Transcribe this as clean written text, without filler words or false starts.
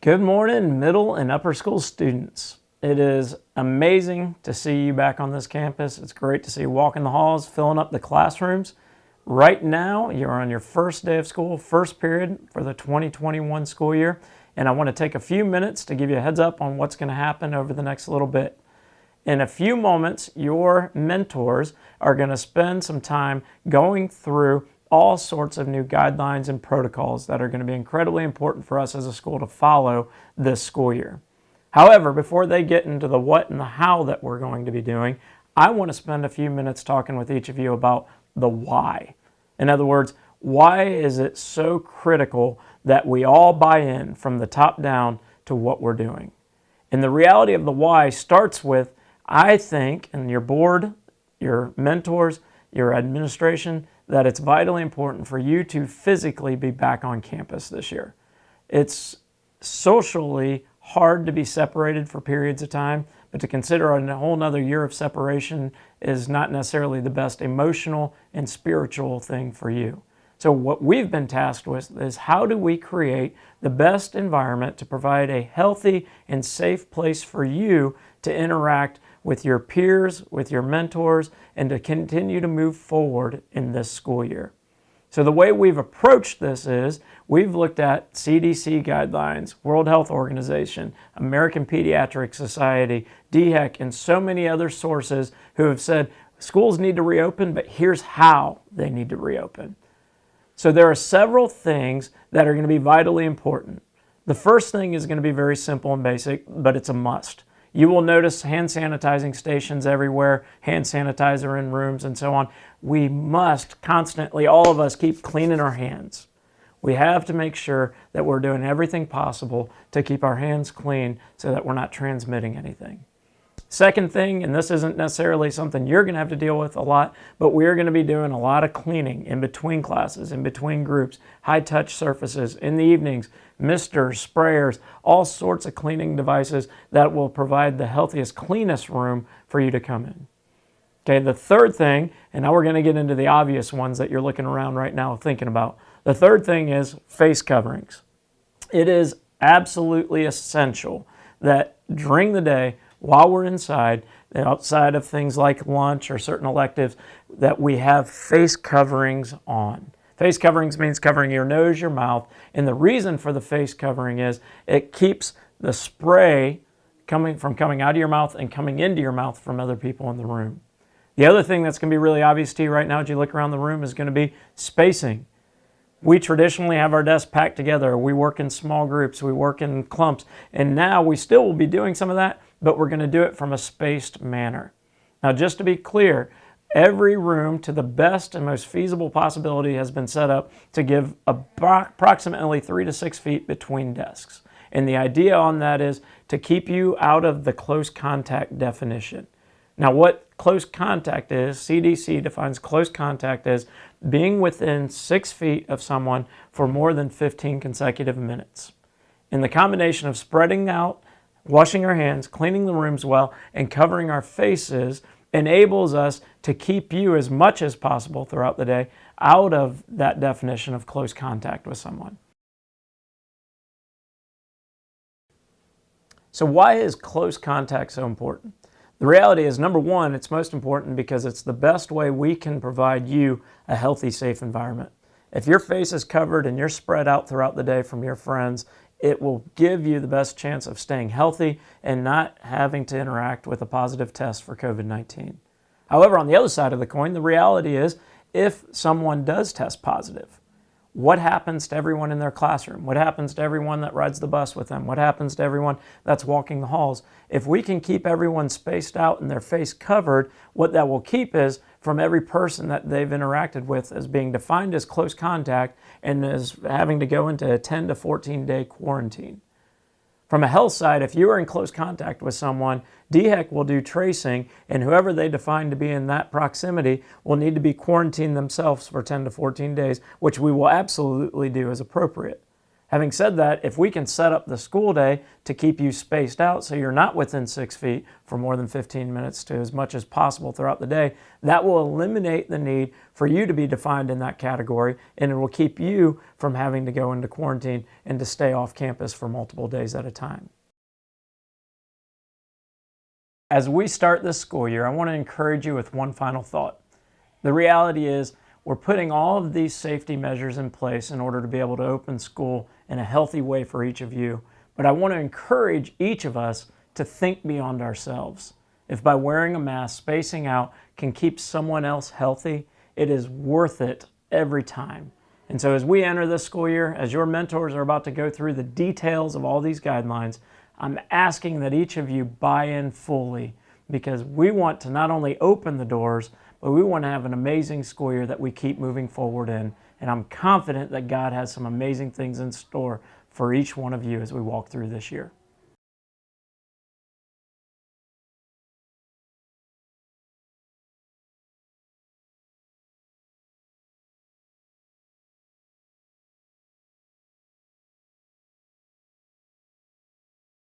Good morning, middle and upper school students. It is amazing to see you back on this campus. It's great to see you walking the halls, filling up the classrooms. Right now, you're on your first day of school, first period for the 2021 school year, and I want to take a few minutes to give you a heads up on what's going to happen over the next little bit. In a few moments, your mentors are going to spend some time going through all sorts of new guidelines and protocols that are going to be incredibly important for us as a school to follow this school year. However, before they get into the what and the how that we're going to be doing, I want to spend a few minutes talking with each of you about the why. In other words, why is it so critical that we all buy in from the top down to what we're doing? And the reality of the why starts with, I think, and your board, your mentors, your administration, that it's vitally important for you to physically be back on campus this year. It's socially hard to be separated for periods of time, but to consider a whole nother year of separation is not necessarily the best emotional and spiritual thing for you. So what we've been tasked with is how do we create the best environment to provide a healthy and safe place for you to interact with your peers, with your mentors, and to continue to move forward in this school year. So the way we've approached this is we've looked at CDC guidelines, World Health Organization, American Pediatric Society, DHEC, and so many other sources who have said schools need to reopen, but here's how they need to reopen. So there are several things that are going to be vitally important. The first thing is going to be very simple and basic, but it's a must. You will notice hand sanitizing stations everywhere, hand sanitizer in rooms, and so on. We must constantly, all of us, keep cleaning our hands. We have to make sure that we're doing everything possible to keep our hands clean so that we're not transmitting anything. Second thing, and this isn't necessarily something you're going to have to deal with a lot, but we're going to be doing a lot of cleaning in between classes, in between groups, high-touch surfaces, in the evenings, misters, sprayers, all sorts of cleaning devices that will provide the healthiest, cleanest room for you to come in. Okay, the third thing, and now we're going to get into the obvious ones that you're looking around right now thinking about. The third thing is face coverings. It is absolutely essential that during the day, while we're inside, outside of things like lunch or certain electives, that we have face coverings on. Face coverings means covering your nose, your mouth, and the reason for the face covering is it keeps the spray coming out of your mouth and coming into your mouth from other people in the room. The other thing that's going to be really obvious to you right now as you look around the room is going to be spacing. We traditionally have our desks packed together. We work in small groups. We work in clumps. And now we still will be doing some of that, but we're going to do it from a spaced manner. Now, just to be clear, every room, to the best and most feasible possibility, has been set up to give approximately 3 to 6 feet between desks. And the idea on that is to keep you out of the close contact definition. Now, what close contact is, CDC defines close contact as being within 6 feet of someone for more than 15 consecutive minutes. And the combination of spreading out, washing our hands, cleaning the rooms well, and covering our faces enables us to keep you as much as possible throughout the day out of that definition of close contact with someone. So why is close contact so important? The reality is, number one, it's most important because it's the best way we can provide you a healthy, safe environment. If your face is covered and you're spread out throughout the day from your friends, it will give you the best chance of staying healthy and not having to interact with a positive test for COVID-19. However, on the other side of the coin, the reality is if someone does test positive, what happens to everyone in their classroom? What happens to everyone that rides the bus with them? What happens to everyone that's walking the halls? If we can keep everyone spaced out and their face covered, what that will keep is from every person that they've interacted with as being defined as close contact and as having to go into a 10 to 14-day quarantine. From a health side, if you are in close contact with someone, DHEC will do tracing, and whoever they define to be in that proximity will need to be quarantined themselves for 10 to 14 days, which we will absolutely do as appropriate. Having said that, if we can set up the school day to keep you spaced out so you're not within 6 feet for more than 15 minutes to as much as possible throughout the day, that will eliminate the need for you to be defined in that category, and it will keep you from having to go into quarantine and to stay off campus for multiple days at a time. As we start this school year, I want to encourage you with one final thought. The reality is, we're putting all of these safety measures in place in order to be able to open school in a healthy way for each of you. But I want to encourage each of us to think beyond ourselves. If by wearing a mask, spacing out, can keep someone else healthy, it is worth it every time. And so as we enter this school year, as your mentors are about to go through the details of all these guidelines, I'm asking that each of you buy in fully, because we want to not only open the doors, but we want to have an amazing school year that we keep moving forward in. And I'm confident that God has some amazing things in store for each one of you as we walk through this year.